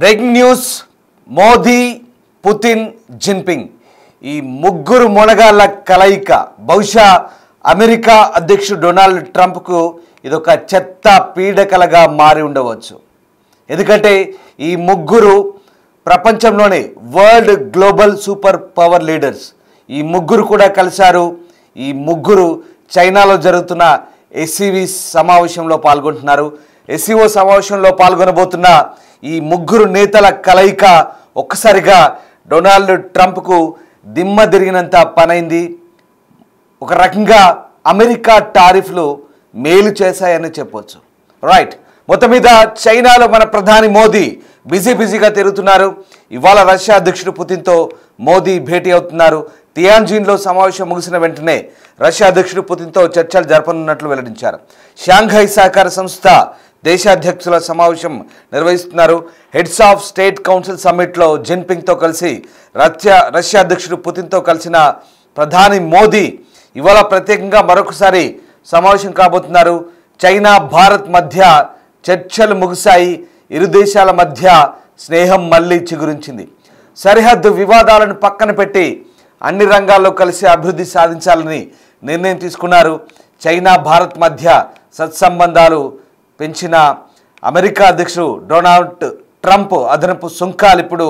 Breaking news Modi Putin Jinping ఈ ముగ్గురు మొనగాళ్ళ కలయిక బహుశా అమెరికా అధ్యక్షుడు డొనాల్డ్ ట్రంప్కు ఇదొక చెత్త పీడకలగా మారి ఉండవచ్చు. ఎందుకంటే ఈ ముగ్గురు ప్రపంచంలోనే world global super power leaders. ఈ ముగ్గురు కూడా కలిశారు. ఈ ముగ్గురు చైనాలో జరుగుతున్న ఎస్సీవీ సమావేశంలో పాల్గొంటున్నారు. ఎస్సీఓ సమావేశంలో పాల్గొనబోతున్న ఈ ముగ్గురు నేతల కలయిక ఒక్కసారిగా డొనాల్డ్ ట్రంప్కు దిమ్మ తిరిగినంత పనైంది. ఒక రకంగా అమెరికా టారిఫ్లు మేలు చేశాయని చెప్పవచ్చు. రైట్, మొత్తం మీద చైనాలో మన ప్రధాని మోదీ బిజీగా తిరుగుతున్నారు. ఇవాళ రష్యా అధ్యక్షుడు పుతిన్తో మోదీ భేటీ అవుతున్నారు. తియాన్జిన్లో సమావేశం ముగిసిన వెంటనే రష్యా అధ్యక్షుడు పుతిన్తో చర్చలు జరపనున్నట్లు వెల్లడించారు. షాంఘై సహకార సంస్థ దేశాధ్యక్షుల సమావేశం నిర్వహిస్తున్నారు. హెడ్స్ ఆఫ్ స్టేట్ కౌన్సిల్ సమ్మిట్లో జిన్పింగ్తో కలిసి రష్యా అధ్యక్షుడు పుతిన్తో కలిసిన ప్రధాని మోదీ ఇవాళ ప్రత్యేకంగా మరొకసారి సమావేశం కాబోతున్నారు. చైనా భారత్ మధ్య చర్చలు ముగిశాయి. ఇరు దేశాల మధ్య స్నేహం మళ్లీ చిగురించింది. సరిహద్దు వివాదాలను పక్కన పెట్టి అన్ని రంగాల్లో కలిసి అభివృద్ధి సాధించాలని నిర్ణయం తీసుకున్నారు. చైనా భారత్ మధ్య సత్సంబంధాలు పెంచిన అమెరికా అధ్యక్షుడు డొనాల్డ్ ట్రంప్ అదనపు సుంకాలు ఇప్పుడు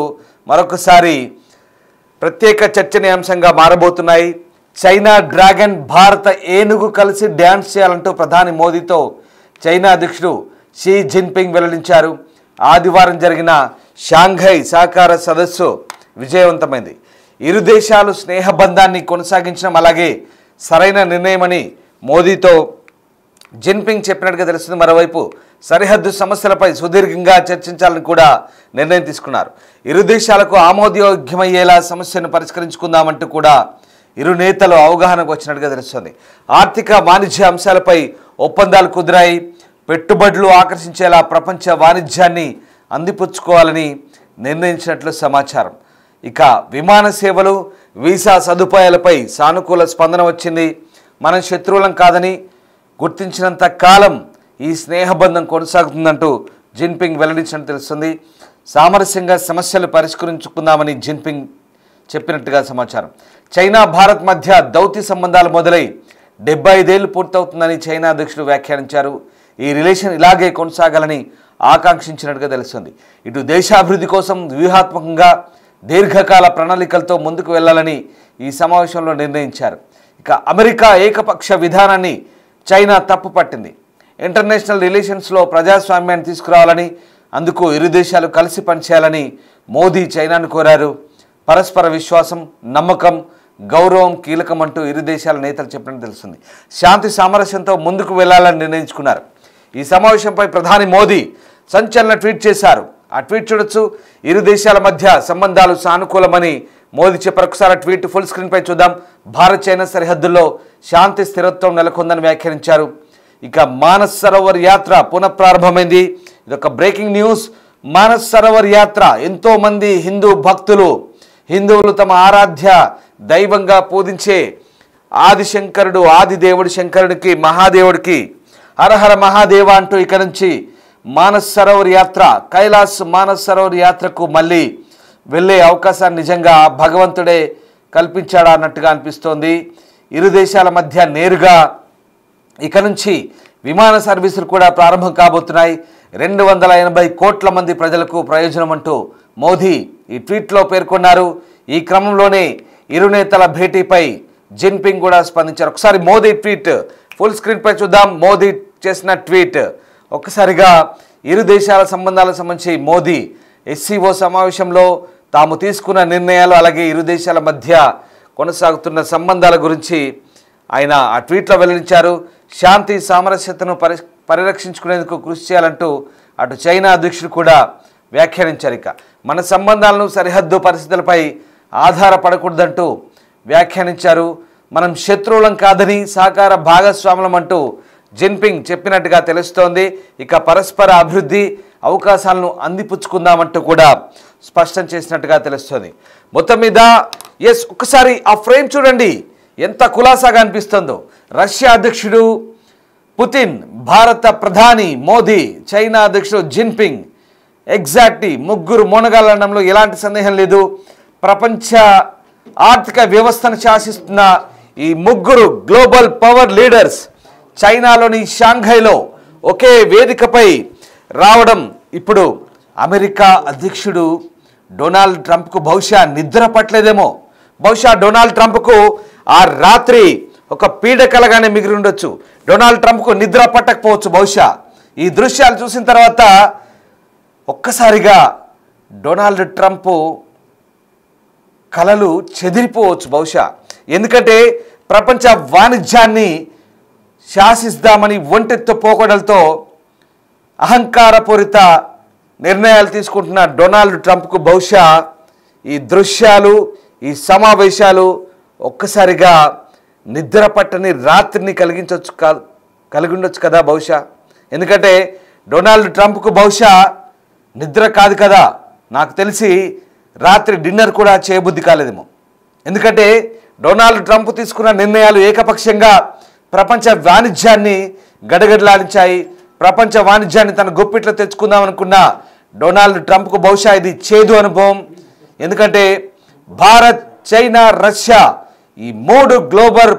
మరొకసారి ప్రత్యేక చర్చనీయాంశంగా మారబోతున్నాయి. చైనా డ్రాగన్, భారత ఏనుగు కలిసి డ్యాన్స్ చేయాలంటూ ప్రధాని మోదీతో చైనా అధ్యక్షుడు షీ జిన్పింగ్ వెల్లడించారు. ఆదివారం జరిగిన షాంఘై సహకార సదస్సు విజయవంతమైంది. ఇరు దేశాలు స్నేహబంధాన్ని కొనసాగించడం అలాగే సరైన నిర్ణయమని మోదీతో జిన్పింగ్ చెప్పినట్టుగా తెలుస్తుంది. మరోవైపు సరిహద్దు సమస్యలపై సుదీర్ఘంగా చర్చించాలని కూడా నిర్ణయం తీసుకున్నారు. ఇరు దేశాలకు ఆమోదయోగ్యమయ్యేలా సమస్యను పరిష్కరించుకుందామంటూ కూడా ఇరు నేతలు అవగాహనకు వచ్చినట్టుగా తెలుస్తుంది. ఆర్థిక వాణిజ్య అంశాలపై ఒప్పందాలు కుదిరాయి. పెట్టుబడులు ఆకర్షించేలా ప్రపంచ వాణిజ్యాన్ని అందిపుచ్చుకోవాలని నిర్ణయించినట్లు సమాచారం. ఇక విమాన సేవలు, వీసా సదుపాయాలపై సానుకూల స్పందన వచ్చింది. మనం శత్రువులం కాదని గుర్తించినంత కాలం ఈ స్నేహబంధం కొనసాగుతుందంటూ జిన్పింగ్ వెల్లడించినట్టు తెలుస్తుంది. సామరస్యంగా సమస్యలు పరిష్కరించుకుందామని జిన్పింగ్ చెప్పినట్టుగా సమాచారం. చైనా భారత్ మధ్య దౌత్య సంబంధాలు మొదలై 75 ఏళ్లు పూర్తవుతుందని చైనా అధ్యక్షుడు వ్యాఖ్యానించారు. ఈ రిలేషన్ ఇలాగే కొనసాగాలని ఆకాంక్షించినట్టుగా తెలుస్తుంది. ఇటు దేశాభివృద్ధి కోసం వ్యూహాత్మకంగా దీర్ఘకాల ప్రణాళికలతో ముందుకు వెళ్లాలని ఈ సమావేశంలో నిర్ణయించారు. ఇక అమెరికా ఏకపక్ష విధానాన్ని చైనా తప్పుపట్టింది. ఇంటర్నేషనల్ రిలేషన్స్లో ప్రజాస్వామ్యాన్ని తీసుకురావాలని, అందుకు ఇరు దేశాలు కలిసి పనిచేయాలని మోదీ చైనాను కోరారు. పరస్పర విశ్వాసం, నమ్మకం, గౌరవం కీలకం అంటూ ఇరు దేశాల నేతలు చెప్పినట్టు తెలుస్తుంది. శాంతి సామరస్యంతో ముందుకు వెళ్లాలని నిర్ణయించుకున్నారు. ఈ సమావేశంపై ప్రధాని మోదీ సంచలన ట్వీట్ చేశారు. ఆ ట్వీట్ చూడొచ్చు. ఇరు దేశాల మధ్య సంబంధాలు సానుకూలమని మోదీ చెప్పారు. ఒకసారి ట్వీట్ ఫుల్ స్క్రీన్పై చూద్దాం. భారత్ చైనా సరిహద్దుల్లో శాంతి స్థిరత్వం నెలకొందని వ్యాఖ్యానించారు. ఇక మానస్ సరోవర్ యాత్ర పునఃప్రారంభమైంది. ఇదొక బ్రేకింగ్ న్యూస్. మానస్ సరోవర్ యాత్ర ఎంతోమంది హిందువులు తమ ఆరాధ్య దైవంగా పూజించే ఆదిశంకరుడు, ఆదిదేవుడు శంకరుడికి, మహాదేవుడికి హరహర మహాదేవ అంటూ ఇక నుంచి మానస్ సరోవర్ యాత్ర, కైలాస్ మానస్ సరోవర్ యాత్రకు మళ్ళీ వెళ్ళే అవకాశాన్ని నిజంగా భగవంతుడే కల్పించాడా అన్నట్టుగా అనిపిస్తోంది. ఇరు దేశాల మధ్య నేరుగా ఇక నుంచి విమాన సర్వీసులు కూడా ప్రారంభం కాబోతున్నాయి. 280 కోట్ల మంది ప్రజలకు ప్రయోజనం అంటూ మోదీ ఈ ట్వీట్లో పేర్కొన్నారు. ఈ క్రమంలోనే ఇరు నేతల భేటీపై జిన్పింగ్ కూడా స్పందించారు. ఒకసారి మోదీ ట్వీట్ ఫుల్ స్క్రీన్పై చూద్దాం. మోదీ చేసిన ట్వీట్ ఒక్కసారిగా ఇరు దేశాల సంబంధాలకు సంబంధించి మోదీ ఎస్సీఓ సమావేశంలో తాము తీసుకున్న నిర్ణయాలు అలాగే ఇరు దేశాల మధ్య కొనసాగుతున్న సంబంధాల గురించి ఆయన ఆ ట్వీట్లో వెల్లడించారు. శాంతి సామరస్యతను పరిరక్షించుకునేందుకు కృషి చేయాలంటూ అటు చైనా అధ్యక్షుడు కూడా వ్యాఖ్యానించారు. ఇక మన సంబంధాలను సరిహద్దు పరిస్థితులపై ఆధారపడకూడదంటూ వ్యాఖ్యానించారు. మనం శత్రువులం కాదని సహకార భాగస్వాములం అంటూ జిన్పింగ్ చెప్పినట్టుగా తెలుస్తోంది. ఇక పరస్పర అభివృద్ధి అవకాశాలను అందిపుచ్చుకుందామంటూ కూడా స్పష్టం చేసినట్టుగా తెలుస్తోంది. మొత్తం మీద ఒక్కసారి ఆ ఫ్రేమ్ చూడండి, ఎంత కులాసాగా అనిపిస్తుందో. రష్యా అధ్యక్షుడు పుతిన్, భారత ప్రధాని మోదీ, చైనా అధ్యక్షుడు జిన్పింగ్ ఎగ్జాక్ట్లీ ముగ్గురు మొనగాళ్ళనడంలో ఎలాంటి సందేహం లేదు. ప్రపంచ ఆర్థిక వ్యవస్థను శాసిస్తున్న ఈ ముగ్గురు గ్లోబల్ పవర్ లీడర్స్ చైనాలోని షాంఘైలో ఒకే వేదికపై రావడం ఇప్పుడు అమెరికా అధ్యక్షుడు డొనాల్డ్ ట్రంప్కు బహుశా నిద్ర పట్టలేదేమో. బహుశా డొనాల్డ్ ట్రంప్కు ఆ రాత్రి ఒక పీడకలగానే మిగిలి ఉండొచ్చు. డొనాల్డ్ ట్రంప్కు నిద్ర పట్టకపోవచ్చు. బహుశా ఈ దృశ్యాలు చూసిన తర్వాత ఒక్కసారిగా డొనాల్డ్ ట్రంప్ కలలు చెదిరిపోవచ్చు బహుశా. ఎందుకంటే ప్రపంచ వాణిజ్యాన్ని శాసిస్తామని ఒంటెత్తు పోకడలతో అహంకారపూరిత నిర్ణయాలు తీసుకుంటున్న డొనాల్డ్ ట్రంప్కు బహుశా ఈ దృశ్యాలు, ఈ సమావేశాలు ఒక్కసారిగా నిద్ర పట్టని రాత్రిని కలిగి ఉండొచ్చు కదా బహుశా. ఎందుకంటే డొనాల్డ్ ట్రంప్కు బహుశా నిద్ర కాదు కదా, నాకు తెలిసి రాత్రి డిన్నర్ కూడా చేయబుద్ధి కాలేదేమో. ఎందుకంటే డొనాల్డ్ ట్రంప్ తీసుకున్న నిర్ణయాలు ఏకపక్షంగా ప్రపంచ వాణిజ్యాన్ని గడగడలాడించాయి. ప్రపంచ వాణిజ్యాన్ని తన గుప్పిట్లో తెచ్చుకుందాం అనుకున్న డొనాల్డ్ ట్రంప్కు బహుశా ఇది చేదు అనుభవం. ఎందుకంటే భారత్, చైనా, రష్యా ఈ మూడు గ్లోబల్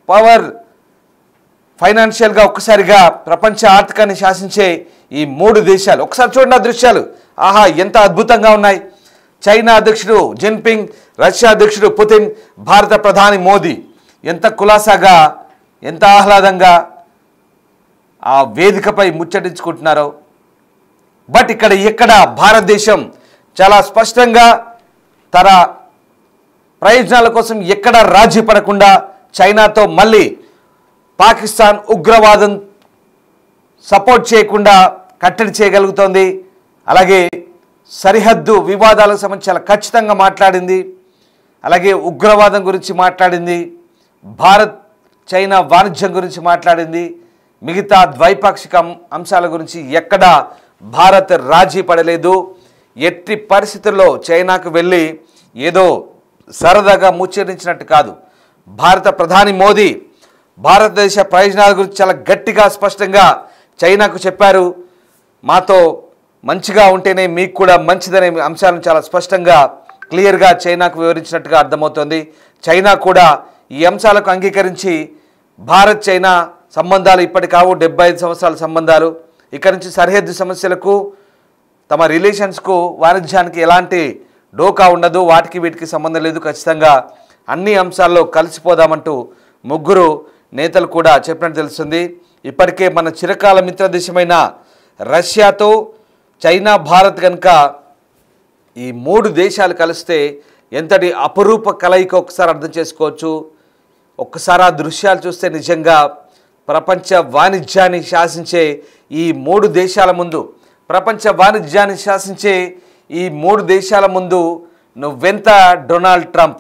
పవర్ ఫైనాన్షియల్గా ఒక్కసారిగా ప్రపంచ ఆర్థికాన్ని శాసించే ఈ మూడు దేశాలు ఒకసారి చూడండి ఆ దృశ్యాలు. ఆహా, ఎంత అద్భుతంగా ఉన్నాయి. చైనా అధ్యక్షుడు జిన్పింగ్, రష్యా అధ్యక్షుడు పుతిన్, భారత ప్రధాని మోదీ ఎంత కులాసాగా, ఎంత ఆహ్లాదంగా ఆ వేదికపై ముచ్చటించుకుంటున్నారో. బట్ ఎక్కడ భారతదేశం చాలా స్పష్టంగా తన ప్రయోజనాల కోసం ఎక్కడ రాజీ పడకుండా చైనాతో మళ్ళీ పాకిస్తాన్ ఉగ్రవాదం సపోర్ట్ చేయకుండా కట్టడి చేయగలుగుతోంది. అలాగే సరిహద్దు వివాదాలకు సంబంధించి చాలా ఖచ్చితంగా మాట్లాడింది. అలాగే ఉగ్రవాదం గురించి మాట్లాడింది, భారత్ చైనా వాణిజ్యం గురించి మాట్లాడింది. మిగతా ద్వైపాక్షిక అంశాల గురించి ఎక్కడ భారత్ రాజీ పడలేదు. ఎట్టి పరిస్థితుల్లో చైనాకు వెళ్ళి ఏదో సరదాగా ముచ్చరించినట్టు కాదు. భారత ప్రధాని మోదీ భారతదేశ ప్రయోజనాల గురించి చాలా గట్టిగా స్పష్టంగా చైనాకు చెప్పారు. మాతో మంచిగా ఉంటేనే మీకు కూడా మంచిదనే అంశాలను చాలా స్పష్టంగా క్లియర్గా చైనాకు వివరించినట్టుగా అర్థమవుతోంది. చైనా కూడా ఈ అంశాలకు అంగీకరించి భారత్ చైనా సంబంధాలు ఇప్పటి కావు 75 సంవత్సరాల సంబంధాలు. ఇక్కడి నుంచి సరిహద్దు సమస్యలకు, తమ రిలేషన్స్కు, వాణిజ్యానికి ఎలాంటి డోకా ఉండదు. వాటికి వీటికి సంబంధం లేదు. ఖచ్చితంగా అన్ని అంశాల్లో కలిసిపోదామంటూ ముగ్గురు నేతలు కూడా చెప్పినట్టు తెలుస్తుంది. ఇప్పటికే మన చిరకాల మిత్ర దేశమైన రష్యాతో చైనా, భారత్ కనుక ఈ మూడు దేశాలు కలిస్తే ఎంతటి అపురూప కలయిక ఒకసారి అర్థం చేసుకోవచ్చు. ఒక్కసారి ఆ దృశ్యాలు చూస్తే నిజంగా ప్రపంచ వాణిజ్యాన్ని శాసించే ఈ మూడు దేశాల ముందు, ప్రపంచ వాణిజ్యాన్ని శాసించే ఈ మూడు దేశాల ముందు నువ్వెంత డొనాల్డ్ ట్రంప్,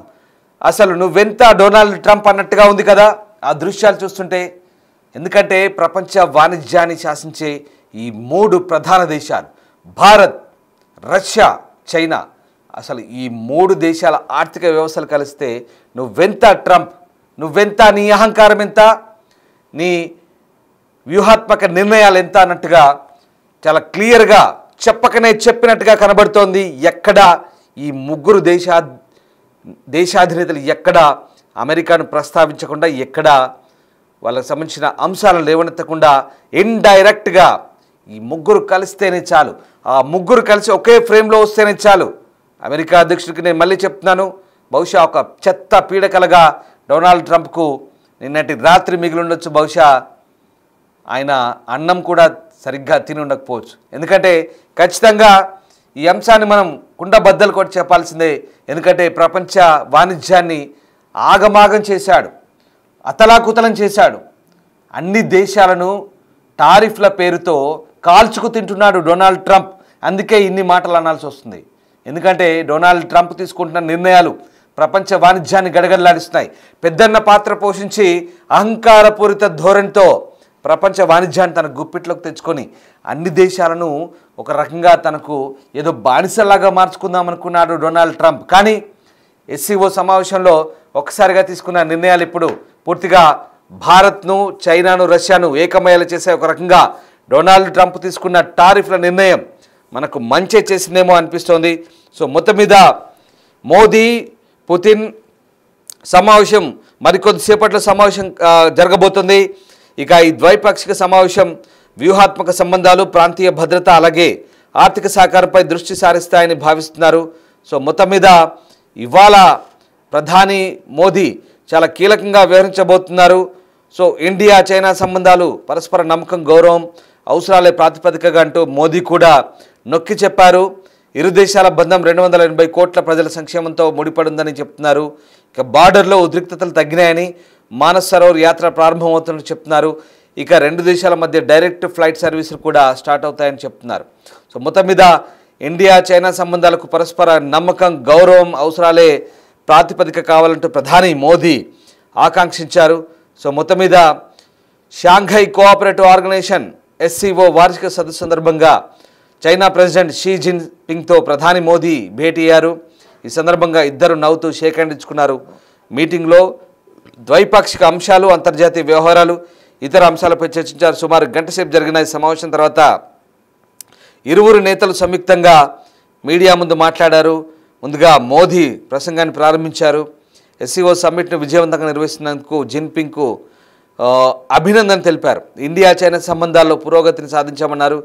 అసలు నువ్వెంత డొనాల్డ్ ట్రంప్ అన్నట్టుగా ఉంది కదా ఆ దృశ్యాలు చూస్తుంటే. ఎందుకంటే ప్రపంచ వాణిజ్యాన్ని శాసించే ఈ మూడు ప్రధాన దేశాలు భారత్, రష్యా, చైనా, అసలు ఈ మూడు దేశాల ఆర్థిక వ్యవస్థలు కలిస్తే నువ్వెంత ట్రంప్, నువ్వెంత, నీ అహంకారం ఎంత, నీ వ్యూహాత్మక నిర్ణయాలు ఎంత అన్నట్టుగా చాలా క్లియర్గా చెప్పకనే చెప్పినట్టుగా కనబడుతోంది. ఎక్కడ ఈ ముగ్గురు దేశాధినేతలు ఎక్కడ అమెరికాను ప్రస్తావించకుండా, ఎక్కడ వాళ్ళకి సంబంధించిన అంశాలను లేవనెత్తకుండా ఇండైరెక్ట్గా ఈ ముగ్గురు కలిస్తేనే చాలు, ఆ ముగ్గురు కలిసి ఒకే ఫ్రేమ్లో వస్తేనే చాలు. అమెరికా అధ్యక్షుడికి నేను మళ్ళీ చెప్తున్నాను, బహుశా ఒక చెత్త పీడకలగా డొనాల్డ్ ట్రంప్కు నిన్నటి రాత్రి మిగిలి ఉండొచ్చు. బహుశా ఆయన అన్నం కూడా సరిగ్గా తిని ఉండకపోవచ్చు. ఎందుకంటే ఖచ్చితంగా ఈ అంశాన్ని మనం కుండబద్దలు కొట్టి చెప్పాల్సిందే. ఎందుకంటే ప్రపంచ వాణిజ్యాన్ని ఆగమాగం చేశాడు, అతలాకుతలం చేశాడు. అన్ని దేశాలను టారిఫ్ల పేరుతో కాల్చుకు తింటున్నాడు డొనాల్డ్ ట్రంప్. అందుకే ఇన్ని మాటలు అనాల్సి వస్తుంది. ఎందుకంటే డొనాల్డ్ ట్రంప్ తీసుకుంటున్న నిర్ణయాలు ప్రపంచ వాణిజ్యాన్ని గడగడలాడిస్తున్నాయి. పెద్దన్న పాత్ర పోషించి అహంకారపూరిత ధోరణితో ప్రపంచ వాణిజ్యాన్ని తన గుప్పిట్లోకి తెచ్చుకొని అన్ని దేశాలను ఒక రకంగా తనకు ఏదో బానిసలాగా మార్చుకుందాం అనుకున్నాడు డొనాల్డ్ ట్రంప్. కానీ ఎస్సీఓ సమావేశంలో ఒక్కసారిగా తీసుకున్న నిర్ణయాలు ఇప్పుడు పూర్తిగా భారత్ను, చైనాను, రష్యాను ఏకమయ్యేలా చేసే ఒక రకంగా డొనాల్డ్ ట్రంప్ తీసుకున్న టారిఫ్ల నిర్ణయం మనకు మంచి చేసిందేమో అనిపిస్తోంది. సో మొత్తం మీద మోదీ పుతిన్ సమావేశం మరికొద్దిసేపట్లో సమావేశం జరగబోతుంది. ఇక ఈ ద్వైపాక్షిక సమావేశం వ్యూహాత్మక సంబంధాలు, ప్రాంతీయ భద్రత, అలాగే ఆర్థిక సహకారంపై దృష్టి సారిస్తాయని భావిస్తున్నారు. సో మొత్తం మీద ఇవాళ ప్రధాని మోదీ చాలా కీలకంగా వ్యవహరించబోతున్నారు. సో ఇండియా చైనా సంబంధాలు పరస్పర నమ్మకం, గౌరవం, అవసరాలే ప్రాతిపదికగా అంటూ మోదీ కూడా నొక్కి చెప్పారు. ఇరు దేశాల బంధం 280 కోట్ల ప్రజల సంక్షేమంతో ముడిపడిందని చెప్తున్నారు. ఇక బార్డర్లో ఉద్రిక్తతలు తగ్గినాయని, మానస్ సరోవర్ యాత్ర ప్రారంభమవుతున్నట్టు చెప్తున్నారు. ఇక రెండు దేశాల మధ్య డైరెక్ట్ ఫ్లైట్ సర్వీసులు కూడా స్టార్ట్ అవుతాయని చెప్తున్నారు. సో మొత్తం మీద ఇండియా చైనా సంబంధాలకు పరస్పర నమ్మకం, గౌరవం, అవసరాలే ప్రాతిపదిక కావాలంటూ ప్రధాని మోదీ ఆకాంక్షించారు. సో మొత్తం మీద షాంఘై కోఆపరేటివ్ ఆర్గనైజేషన్ SCO వార్షిక సదస్సు సందర్భంగా చైనా ప్రెసిడెంట్ షీ జిన్ పింగ్తో ప్రధాని మోదీ భేటీ అయ్యారు. ఈ సందర్భంగా ఇద్దరు నవ్వుతూ షేక్ హ్యాండ్ ఇచ్చుకున్నారు. మీటింగ్లో ద్వైపాక్షిక అంశాలు, అంతర్జాతీయ వ్యవహారాలు, ఇతర అంశాలపై చర్చించారు. సుమారు గంట సేపు జరిగిన ఈ సమావేశం తర్వాత ఇరువురు నేతలు సంయుక్తంగా మీడియా ముందు మాట్లాడారు. ముందుగా మోదీ ప్రసంగాన్ని ప్రారంభించారు. SCO సమ్మిట్ను విజయవంతంగా నిర్వహిస్తున్నందుకు జిన్పింగ్కు అభినందన తెలిపారు. ఇండియా చైనా సంబంధాల్లో పురోగతిని సాధించామన్నారు.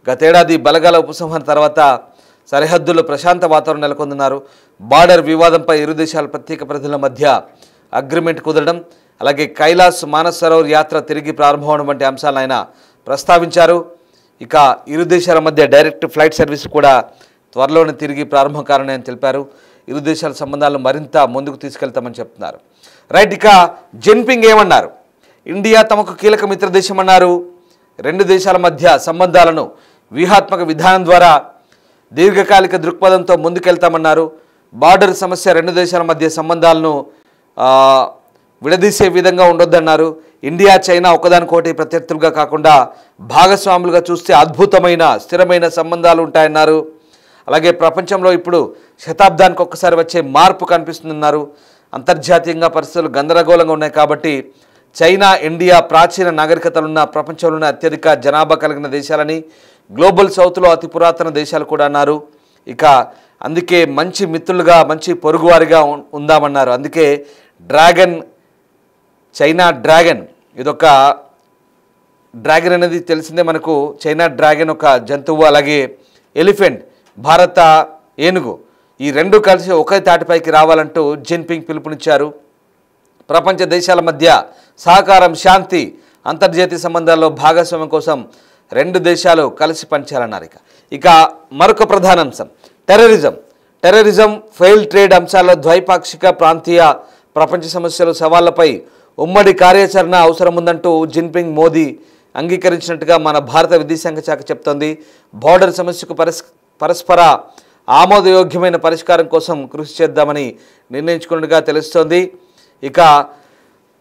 గతేడాది బలగాల ఉపసంహరణ తర్వాత సరిహద్దుల్లో ప్రశాంత వాతావరణం నెలకొందన్నారు. బార్డర్ వివాదంపై ఇరు దేశాల ప్రత్యేక ప్రతినిధుల మధ్య అగ్రిమెంట్ కుదరడం, అలాగే కైలాస్ మానస్ సరోవర్ యాత్ర తిరిగి ప్రారంభమవడం వంటి అంశాలను ఆయన ప్రస్తావించారు. ఇక ఇరు దేశాల మధ్య డైరెక్ట్ ఫ్లైట్ సర్వీస్ కూడా త్వరలోనే తిరిగి ప్రారంభం కారణమని తెలిపారు. ఇరు దేశాల సంబంధాలను మరింత ముందుకు తీసుకెళ్తామని చెప్తున్నారు. రైట్, ఇక జిన్పింగ్ ఏమన్నారు? ఇండియా తమకు కీలక మిత్ర దేశం అన్నారు. రెండు దేశాల మధ్య సంబంధాలను వ్యూహాత్మక విధానం ద్వారా దీర్ఘకాలిక దృక్పథంతో ముందుకెళ్తామన్నారు. బార్డర్ సమస్య రెండు దేశాల మధ్య సంబంధాలను విడదీసే విధంగా ఉండొద్దన్నారు. ఇండియా చైనా ఒకదానికోటి ప్రత్యర్థులుగా కాకుండా భాగస్వాములుగా చూస్తే అద్భుతమైన స్థిరమైన సంబంధాలు ఉంటాయన్నారు. అలాగే ప్రపంచంలో ఇప్పుడు శతాబ్దానికి ఒక్కసారి వచ్చే మార్పు కనిపిస్తుందన్నారు. అంతర్జాతీయంగా పరిస్థితులు గందరగోళంగా ఉన్నాయి కాబట్టి చైనా, ఇండియా ప్రాచీన నాగరికతలున్న ప్రపంచంలోనే అత్యధిక జనాభా కలిగిన దేశాలని, గ్లోబల్ సౌత్లో అతి పురాతన దేశాలు కూడా అన్నారు. ఇక అందుకే మంచి మిత్రులుగా, మంచి పొరుగువారిగా ఉందామన్నారు. అందుకే డ్రాగన్, చైనా డ్రాగన్, ఇదొక డ్రాగన్ అనేది తెలిసిందే మనకు. చైనా డ్రాగన్ ఒక జంతువు, అలాగే ఎలిఫెంట్, భారత ఏనుగు, ఈ రెండు కలిసి ఒకే తాటిపైకి రావాలంటూ జిన్పింగ్ పిలుపునిచ్చారు. ప్రపంచ దేశాల మధ్య సహకారం, శాంతి, అంతర్జాతీయ సంబంధాల్లో భాగస్వామ్యం కోసం రెండు దేశాలు కలిసి పనిచేయాలన్నారు. ఇక మరొక ప్రధాన అంశం టెర్రరిజం, ఫెయిల్ ట్రేడ్ అంశాల్లో ద్వైపాక్షిక, ప్రాంతీయ, ప్రపంచ సమస్యలు, సవాళ్లపై ఉమ్మడి కార్యాచరణ అవసరం ఉందంటూ జిన్పింగ్ మోదీ అంగీకరించినట్టుగా మన భారత విదేశాంగ శాఖ చెప్తోంది. బార్డర్ సమస్యకు పరస్పర ఆమోదయోగ్యమైన పరిష్కారం కోసం కృషి చేద్దామని నిర్ణయించుకున్నట్టుగా తెలుస్తోంది. ఇక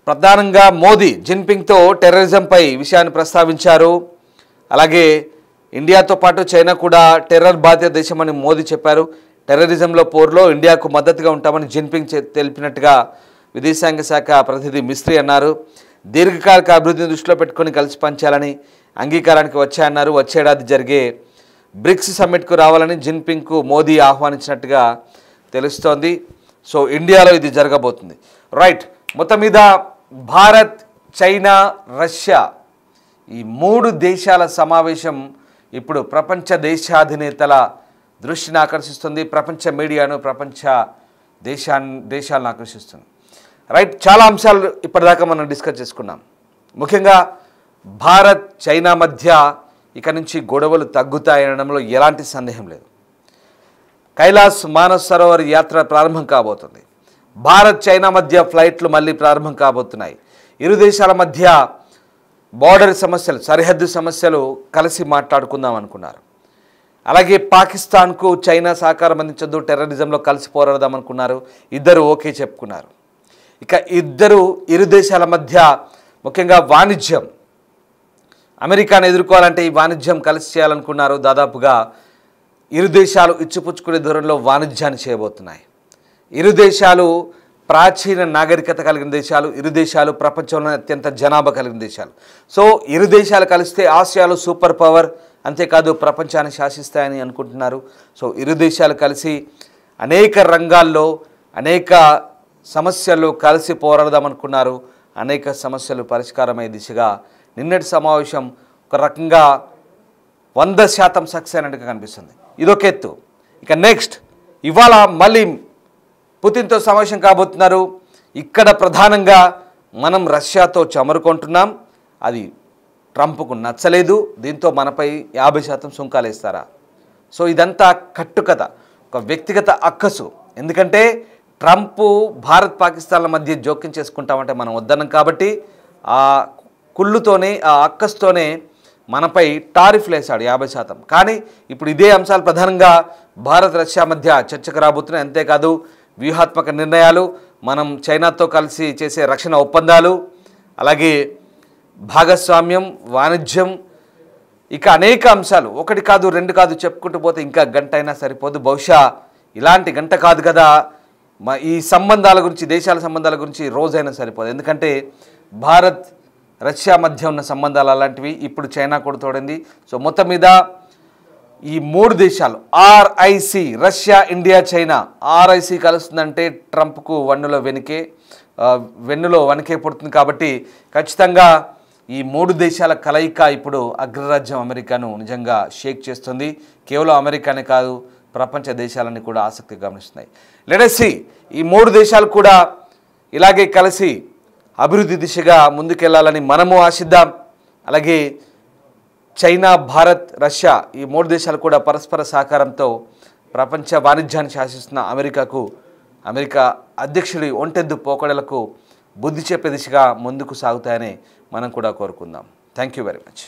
ప్రధానంగా మోదీ జిన్పింగ్తో టెర్రరిజంపై విషయాన్ని ప్రస్తావించారు. అలాగే ఇండియాతో పాటు చైనా కూడా టెర్రర్ బాధిత దేశమని మోదీ చెప్పారు. టెర్రరిజంలో పోరులో ఇండియాకు మద్దతుగా ఉంటామని జిన్పింగ్ తెలిపినట్టుగా విదేశాంగ శాఖ ప్రతినిధి మిస్త్రీ అన్నారు. దీర్ఘకాలిక అభివృద్ధిని దృష్టిలో పెట్టుకొని కలిసి పనిచేయాలని అంగీకారానికి వచ్చాయన్నారు. వచ్చేడాది జరిగే బ్రిక్స్ సమ్మిట్కు రావాలని జిన్పింగ్కు మోదీ ఆహ్వానించినట్టుగా తెలుస్తోంది. సో ఇండియాలో ఇది జరగబోతుంది. రైట్, మొత్తం మీద భారత్, చైనా, రష్యా ఈ మూడు దేశాల సమావేశం ఇప్పుడు ప్రపంచ దేశాధినేతల దృష్టిని ఆకర్షిస్తుంది. ప్రపంచ మీడియాను, ప్రపంచ దేశాలను ఆకర్షిస్తుంది. రైట్, చాలా అంశాలు ఇప్పటిదాకా మనం డిస్కస్ చేసుకున్నాం. ముఖ్యంగా భారత్, చైనా మధ్య ఇక నుంచి గొడవలు తగ్గుతాయనడంలో ఎలాంటి సందేహం లేదు. కైలాస్ మానస్ సరోవర్ యాత్ర ప్రారంభం కాబోతుంది. భారత్, చైనా మధ్య ఫ్లైట్లు మళ్ళీ ప్రారంభం కాబోతున్నాయి. ఇరు దేశాల మధ్య బార్డర్ సమస్యలు, సరిహద్దు సమస్యలు కలిసి మాట్లాడుకుందాం అనుకున్నారు. అలాగే పాకిస్తాన్కు చైనా సహకారం అందించదు, టెర్రరిజంలో కలిసి పోరాడదాం అనుకున్నారు. ఇద్దరు ఓకే చెప్పుకున్నారు. ఇక ఇరు దేశాల మధ్య ముఖ్యంగా వాణిజ్యం, అమెరికాను ఎదుర్కోవాలంటే ఈ వాణిజ్యం కలిసి చేయాలనుకున్నారు. దాదాపుగా ఇరు దేశాలు ఇచ్చిపుచ్చుకునే దూరంలో వాణిజ్యాన్ని చేయబోతున్నాయి. ఇరు దేశాలు ప్రాచీన నాగరికత కలిగిన దేశాలు, ఇరు దేశాలు ప్రపంచంలోనే అత్యంత జనాభా కలిగిన దేశాలు. సో ఇరు దేశాలు కలిస్తే ఆసియాలో సూపర్ పవర్ అంతేకాదు ప్రపంచాన్ని శాసిస్తాయని అనుకుంటున్నారు. సో ఇరు దేశాలు కలిసి అనేక రంగాల్లో అనేక సమస్యలు కలిసి పోరాడదామనుకున్నారు. అనేక సమస్యలు పరిష్కారమయ్యే దిశగా నిన్నటి సమావేశం ఒక రకంగా 100% సక్సెస్ అయినట్టుగా కనిపిస్తుంది. ఇదొక ఎత్తు. ఇక నెక్స్ట్ ఇవాళ మళ్ళీ పుతిన్తో సమావేశం కాబోతున్నారు. ఇక్కడ ప్రధానంగా మనం రష్యాతో చమరుకుంటున్నాం, అది ట్రంప్కు నచ్చలేదు, దీంతో మనపై 50% సుంకాలు వేస్తారా? సో ఇదంతా కట్టుకథ, ఒక వ్యక్తిగత అక్కసు. ఎందుకంటే ట్రంప్ భారత్ పాకిస్తాన్ల మధ్య జోక్యం చేసుకుంటామంటే మనం వద్దన్నాం కాబట్టి ఆ కుళ్ళుతోనే ఆ అక్కస్తోనే మనపై టారిఫ్లు వేశాడు 50%. కానీ ఇప్పుడు ఇదే అంశాలు ప్రధానంగా భారత్ రష్యా మధ్య చర్చకు రాబోతున్నాయి. అంతేకాదు వ్యూహాత్మక నిర్ణయాలు, మనం చైనాతో కలిసి చేసే రక్షణ ఒప్పందాలు, అలాగే భాగస్వామ్యం, వాణిజ్యం, ఇక అనేక అంశాలు, ఒకటి కాదు రెండు కాదు చెప్పుకుంటూ పోతే ఇంకా గంట అయినా సరిపోదు. బహుశా ఇలాంటి గంట కాదు కదా, ఈ సంబంధాల గురించి, దేశాల సంబంధాల గురించి రోజైనా సరిపోదు. ఎందుకంటే భారత్ రష్యా మధ్య ఉన్న సంబంధాలు అలాంటివి. ఇప్పుడు చైనా కూడా తోడింది. సో మొత్తం మీద ఈ మూడు దేశాలు RIC, Russia, India, China, RIC కలుస్తుందంటే ట్రంప్కు వెన్నులో వణికే పుడుతుంది. కాబట్టి ఖచ్చితంగా ఈ మూడు దేశాల కలయిక ఇప్పుడు అగ్రరాజ్యం అమెరికాను నిజంగా షేక్ చేస్తుంది. కేవలం అమెరికానే కాదు, ప్రపంచ దేశాలన్నీ కూడా ఆసక్తి గమనిస్తున్నాయి. లెట్ us see ఈ మూడు దేశాలు కూడా ఇలాగే కలిసి అభివృద్ధి దిశగా ముందుకెళ్లాలని మనము ఆశిద్దాం. అలాగే చైనా, భారత్, రష్యా ఈ మూడు దేశాలు కూడా పరస్పర సహకారంతో ప్రపంచ వాణిజ్యాన్ని శాసిస్తున్న అమెరికా అధ్యక్షుడి ఒంటెద్దు పోకడలకు బుద్ధి చెప్పే దిశగా ముందుకు సాగుతాయని మనం కూడా కోరుకుందాం. Thank you very much.